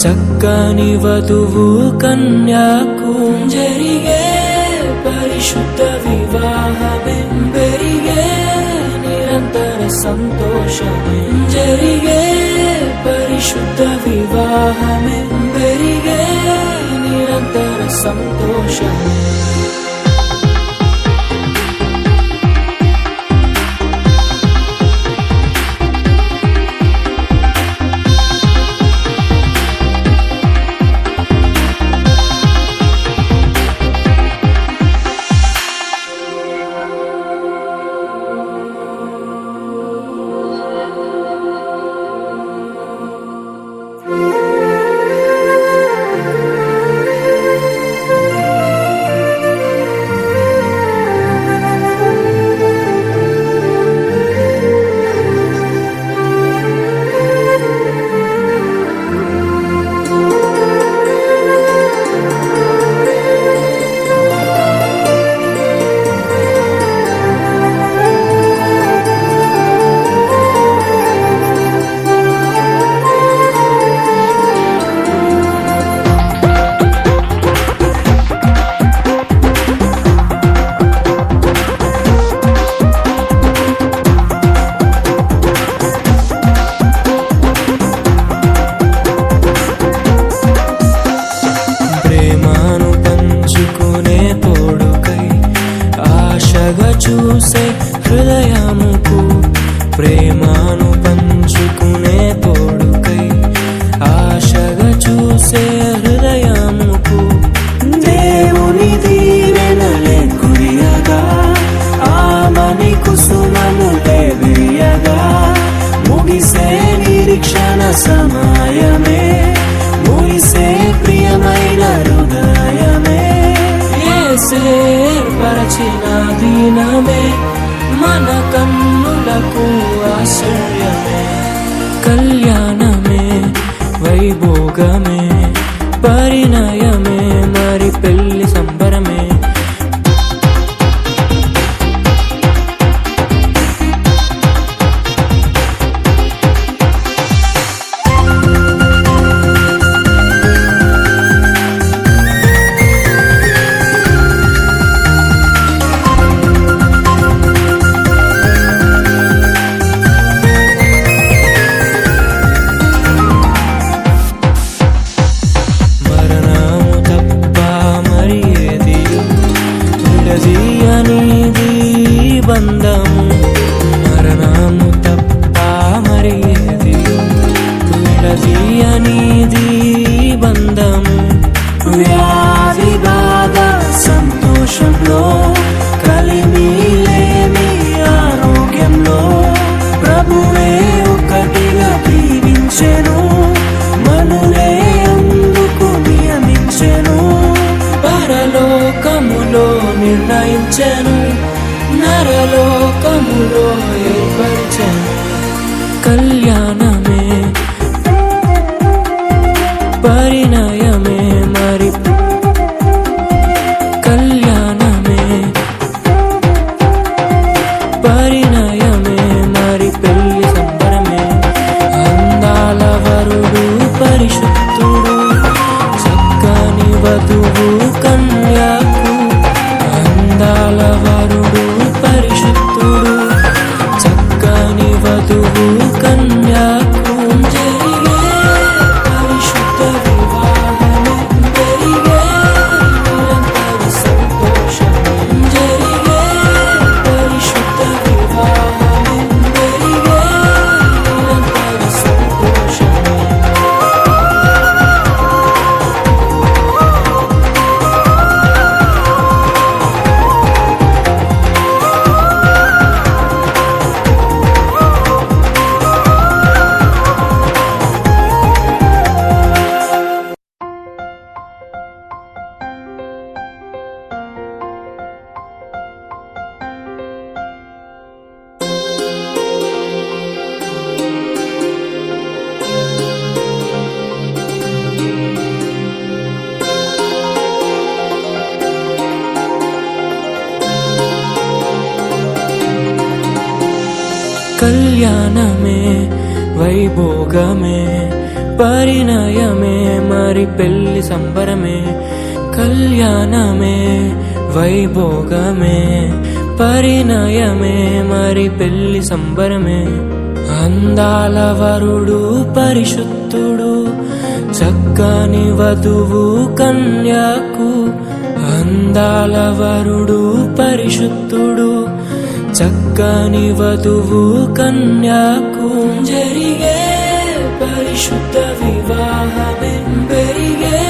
చక్కని వధువు కన్యాకు జరిగే పరిశుద్ధ వివాహమే పెరిగే నిరంతర సంతోషమే జరిగే పరిశుద్ధ వివాహమే పెరిగే నిరంతర సంతోషమే చూసే హృదయముకు ప్రేమను పంచుకునే తోడుకై ఆశగా చూసే హృదయముకు దేవుని దీవెనలే కురియగా ఆమని కుసుమనులే విరియగా ముగిసే నిరీక్షణ సమయమే ముగిసే ప్రియమైన హృదయమే ఏర్పరచిన దినమే మన కన్నులకు వచ్చెను నరలోకములో ఏర్పరిచెను కళ్యాణమే పరిణయమే మరి కళ్యాణమే పరిణయమే మరి పెళ్లి సంబరమే అందాల వరుడు పరిశుద్ధుడు చక్కని వధువు కన్యాకు అందాల వరుడు పరిశుద్ధుడు చక్కని వధువు కన్యాకు జరిగే పరిశుద్ధ వివాహమే జరిగే నిరంతర సంతోషమే జరిగే పరిశుద్ధ వివాహమే జరిగే నిరంతర సంతోషమే కళ్యాణమే వైభోగమే పరిణయమే మరి పెళ్లి సంబరమే కళ్యాణమే వైభోగమే పరిణయమే మరి పెళ్లి సంబరమే అందాల వరుడు పరిశుద్ధుడు చక్కని వధువు కన్యాకు అందాల వరుడు పరిశుద్ధుడు చక్కని వధువు కన్యాకు జరిగే పరిశుద్ధ వివాహమే పెరిగే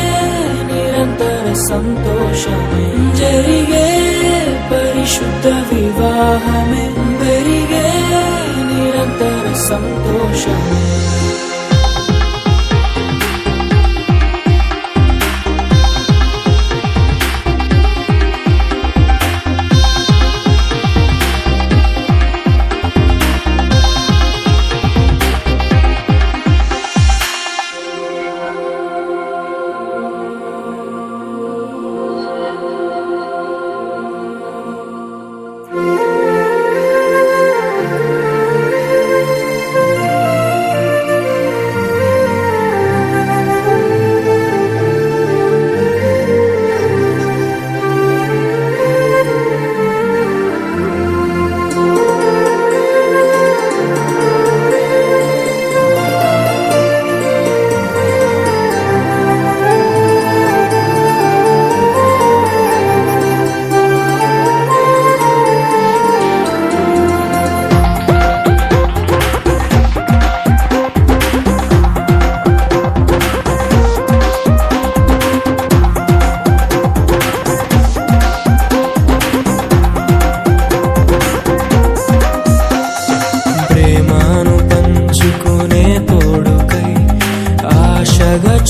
నిరంతర సంతోషమే జరిగే పరిశుద్ధ వివాహమే పెరిగే నిరంతర సంతోషమే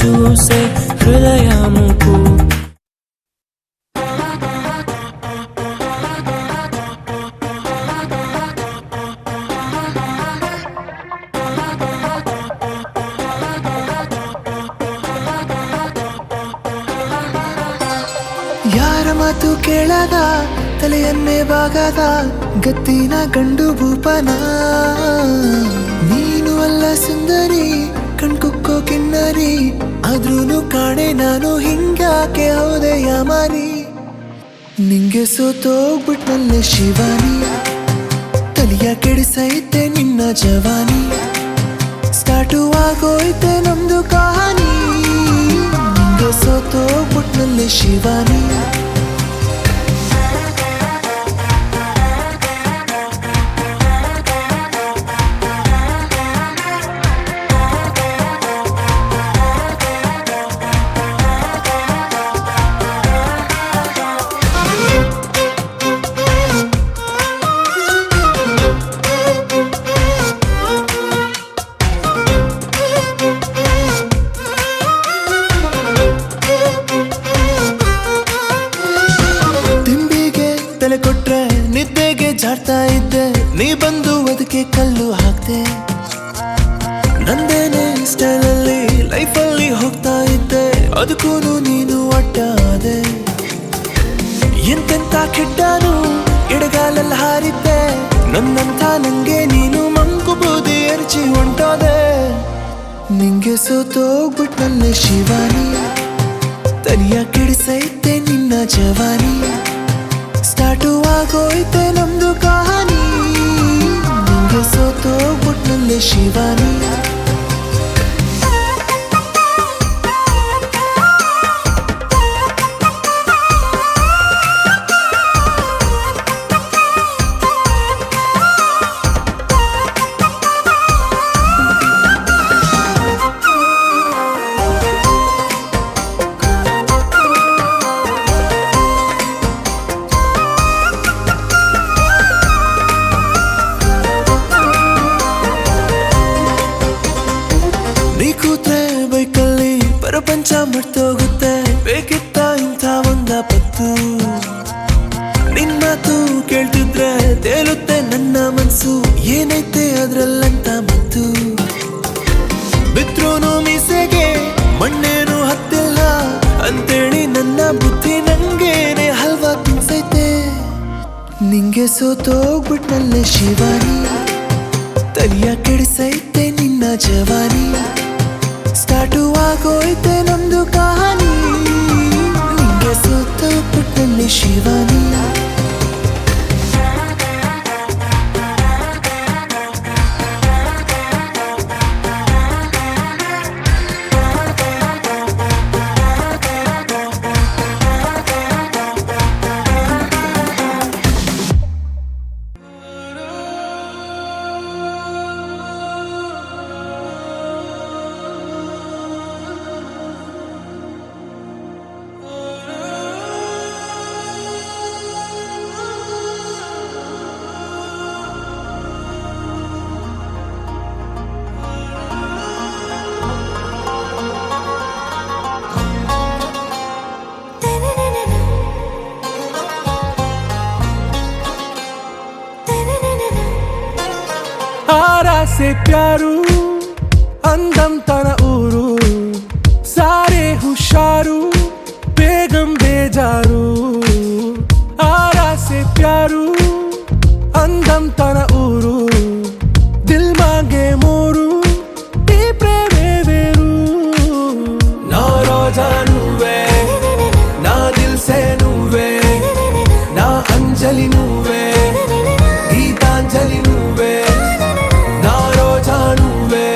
చూసే హృదయముకు ಯಾರ ಮಾತು ಕೇಳದ ತಲೆಯನ್ನೇ ಬಾಗದ ಗತ್ತಿನ ಗಂಡು ಭೂಪನ ನೀನು ಅಲ್ಲ ಸುಂದರಿ ಕಣ್ಕುಕ್ಕೋ ಕಿನ್ನರಿ ಆದ್ರೂನು ಕಾಣೆ ನಾನು ಹಿಂಗಾಕೆ ಹೌದೆಯ ಮಾರಿ ನಿಂಗೆ ಸೋತೋಗ್ಬಿಟ್ನಲ್ಲೇ ಶಿವಾನಿ ತಲಿಯ ಕೆಡಿಸೈತೆ ನಿನ್ನ ಜವಾನಿ ಸ್ಟಾರ್ಟು ಆಗೋಯ್ತೆ ನಮ್ದು ಕಹಾನಿ ನಿಂಗೆ ಸೋತೋಗ್ಬಿಟ್ನಲ್ಲೇ ಶಿವಾನಿ ಕಲ್ಲು ಹಾಕ್ದೆ ನಂದೇನೆ ಸ್ಟೈಲಲ್ಲಿ ಲೈಫಲ್ಲಿ ಹೋಗ್ತಾ ಇದ್ದೆ ಅದಕ್ಕೂ ನೀನು ಅಡ್ಡಾದೆ ಎಂತೆಂತ ಕೆಟ್ಟಾನು ಎಡಗಾಲಲ್ಲಿ ಹಾರಿದ್ದೆ ನನ್ನಂಥ ನಂಗೆ ನೀನು ಮಂಕು ಬೂದಿ ಎರಚಿ ಹೊಂಟೋದೆ ನಿಂಗೆ ಸೋತೋಗ್ಬಿಟ್ನಲ್ಲೇ ಶಿವಾನಿ ತನಿಯ ಕೆಡಿಸೈತೆ ನಿನ್ನ ಜವಾನಿ ಸ್ಟಾರ್ಟು ಆಗೋಯ್ತೆ ನಮ್ದು ಕಹಾನಿ ನಿಂಗೆ ಸೋತೋಗ್ಬಿಟ್ನಲ್ಲೇ ಶಿವಾನಿ ಪ್ರಪಂಚ ಮರ್ತೋಗುತ್ತೆ ಬೇಕಿತ್ತ ಇಂಥ ಒಂದ ಪತ್ತು ನಿನ್ ಮಾತು ಕೇಳ್ತಿದ್ರೆ ತೇಲುತ್ತೆ ನನ್ನ ಮನ್ಸು ಏನೈತೆ ಅದ್ರಲ್ಲಂತ ಮತ್ತು ಬಿದ್ರೂನು ಮೀಸೆಗೆ ಮಣ್ಣೇನು ಹತ್ತಿಲ್ಲ ಅಂತೇಳಿ ನನ್ನ ಬುದ್ಧಿ ನಂಗೇನೆ ಹಲ್ವಾ ತಿನ್ಸೈತೆ ನಿಂಗೆ ಸೋತೋಗ್ಬಿಟ್ನಲ್ಲೇ ಶಿವಾನಿ ತಲಿಯ ಕೆಡಿಸೈತೆ ನಿನ್ನ ಜವಾನಿ ಸ್ಟಾರ್ಟು ಆಗೋಯ್ತೆ ನಮ್ದು ಕಹಾನಿ ನಿಂಗೆ ಸೋತೋಗ್ಬಿಟ್ನಲ್ಲೇ ಶಿವಾನಿ से प्यारू अंदम तन ऊरू सारे हुशारू बेगम बेजारू आरा से प्यारू अंदम तन ऊरू दिल मांगे मोरू ई प्रेमे वेरू ना रोजा नुवे ना दिल से नुवे ना अंजलि नुवे गीतांजलि नुवे ना रोजा नुवे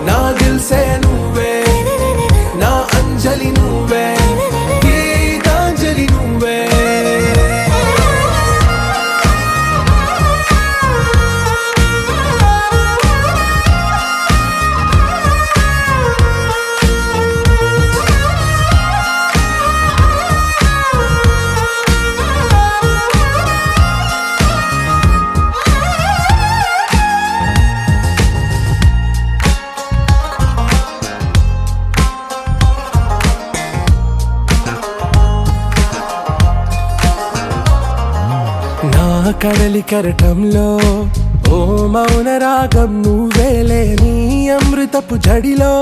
ना दिल से नुवे ना अंजलि नुवे गीतांजलि नुवे కడలి కరటంలో ఓ మౌన రాగం నువ్వేలే నీ అమృతపు జడిలో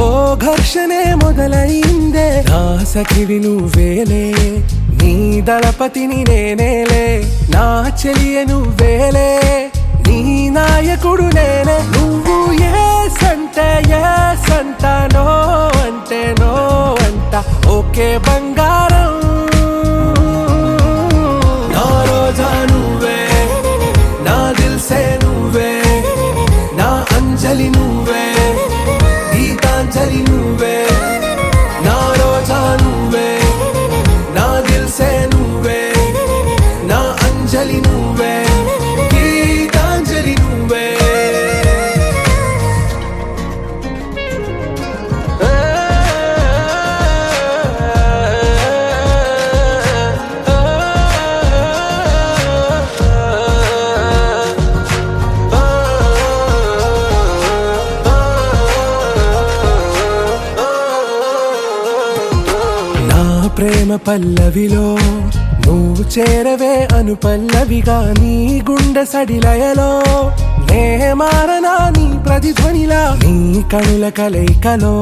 ఓ ఘర్షణే మొదలైందే నా సఖివి నువ్వేలే నీ దళపతిని నేనేలే నా చెలియ నువ్వేలే నీ నాయకుడు నేనే నువ్వు ఏ సంట నో అంటే నో అంట ఓకే బంగారం अंजलि नुवे गीतांजलि नुवे ना रोजा नुवे ना दिल से नुवे ना अंजलि नुवे गीतांजलि नुवे ప్రేమ పల్లవిలో నువ్వు చేరవే అనుపల్లవిగా నీ గుండె సడిలయలో నే మారనా నీ ప్రతిధ్వనిలా నీ కనుల కలయికలో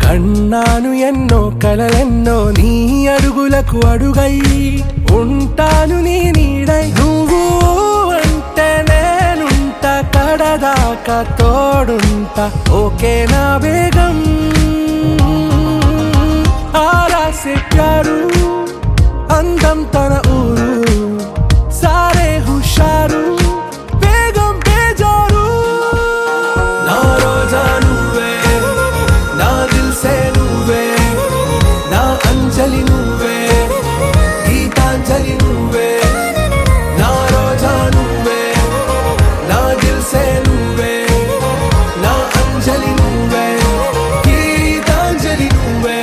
కన్నాను ఎన్నో కలలెన్నో నీ అడుగులకు అడుగై ఉంటాను నీ నీడై నువ్వు అంటే నేనుంట కడదాకా తోడుంట ఓకే నా బేగం आरा से प्यारू अंदम तन ऊरू सारे हुशारू बेगम बेजारू ना रोजा नुवे ना दिल से नुवे ना अंजलि नुवे गीतांजलि नुवे ना रोजा नुवे ना दिल से नुवे ना अंजलि नुवे गीतांजलि नुवे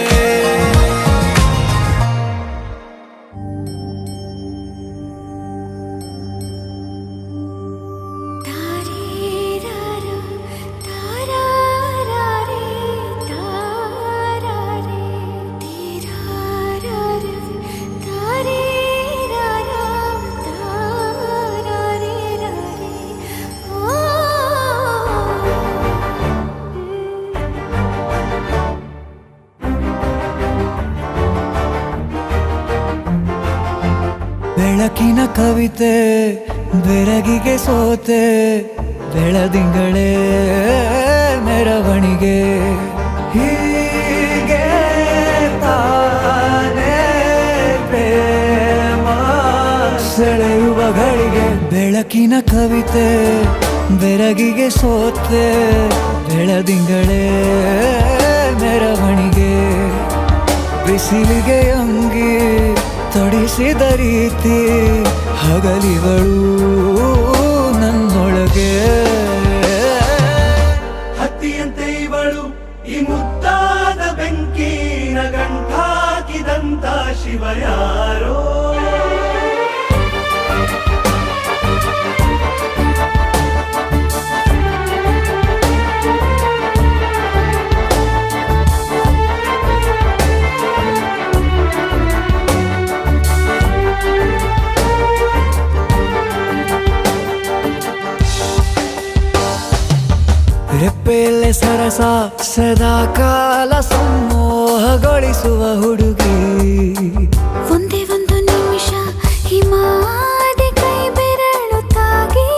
ಬೆಳಕಿನ ಕವಿತೆ ಬೆರಗಿಗೆ ಸೋತೆ ಬೆಳದಿಂಗಳೇ ಮೆರವಣಿಗೆ ಹೀಗೆ ತಾನೇ ಪ್ರೇಮ ಸೆಳೆಯುವ ಗಳಿಗೆ ಬೆಳಕಿನ ಕವಿತೆ ಬೆರಗಿಗೆ ಸೋತೆ ಬೆಳದಿಂಗಳೇ ಮೆರವಣಿಗೆ ಬಿಸಿಲಿಗೆ ಅಂಗಿ ತೊಡಿಸಿದ ರೀತಿ ಹಗಲಿಗಳು ನನ್ನೊಳಗೆ ಹತ್ತಿಯಂತೆ ಇವಳು ಈ ಮುದ್ದಾದ ಬೆಂಕಿನ ಗಂಟಾಕಿದಂತ ಶಿವ ಯಾರೋ ರೆಪ್ಪೆಯಲ್ಲೇ ಸರಸ ಸದಾ ಕಾಲ ಸಂಮೋಹಗೊಳಿಸುವ ಹುಡುಗಿ ಒಂದೇ ಒಂದು ನಿಮಿಷ ಹಿಮಾದಿ ಕೈ ಬೆರಳು ತಾಗಿ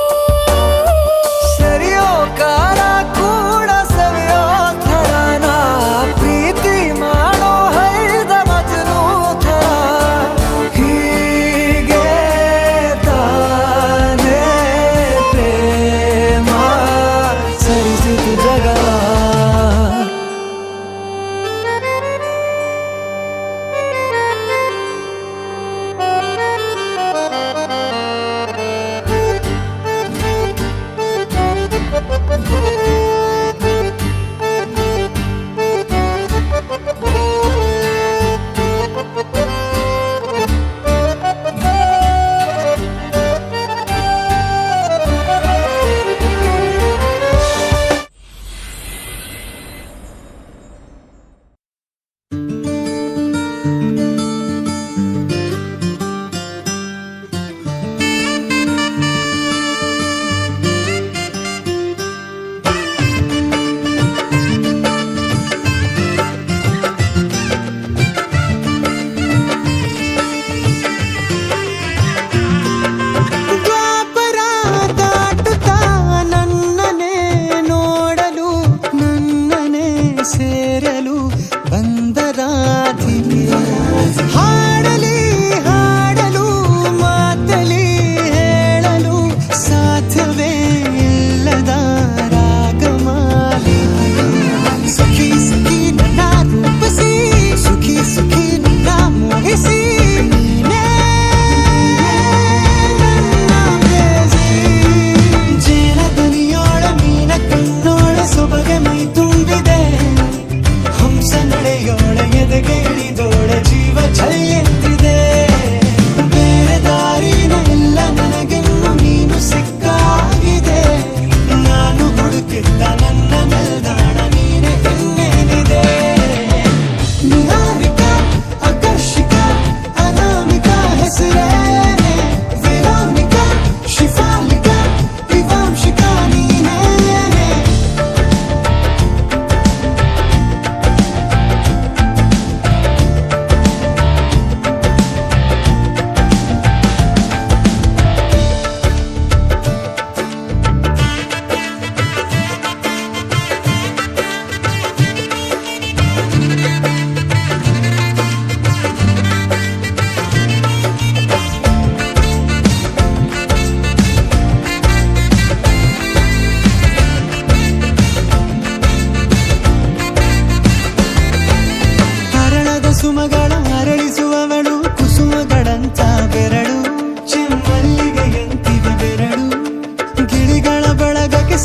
ಸರಿಯೋ ಕಾಲ ಕೂಡ ಸವಿಯೋ ಥರನ ಪ್ರೀತಿ ಮಾಡೋ ಹೈದ ಮಜನು ಥರ ಹೀಗೆ ತಾನೇ ಪ್ರೇಮ ಸರಿಸಿತು ಜಗವ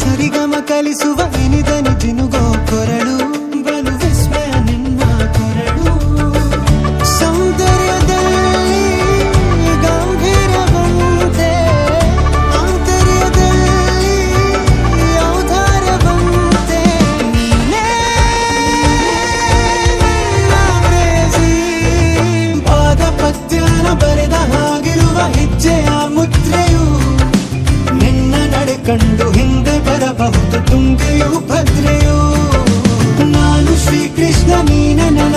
ಸರಿಗಮ ಕಲಿಸುವ ಇನಿದನಿ ಜಿನುಗೋ ಕೊರಳು ಬಲು ವಿಸ್ಮಯ ನಿನ್ನ ಕೊರಳು ಸೌಂದರ್ಯದಲ್ಲಿ ಗಂಭೀರವಂತೆ ಆಂತರ್ಯದಲ್ಲಿ ಔದಾರ್ಯವಂತೆ ನೀನೇ ನನ್ನ ಪ್ರೇಯಸಿ. ಪಾದ ಪದ್ಯನ ಬರೆದ ಹಾಗಿರುವ ಹೆಜ್ಜೆಯ ಮುದ್ರೆಯು ನಿನ್ನ ನಡೆ ಕಂಡು ಹಿಂದೆ ಬರಬಹುದು ತುಂಗೆಯು ಭದ್ರೆಯು. ನಾನು ಶ್ರೀಕೃಷ್ಣ ನೀನೆ ನನ್ನ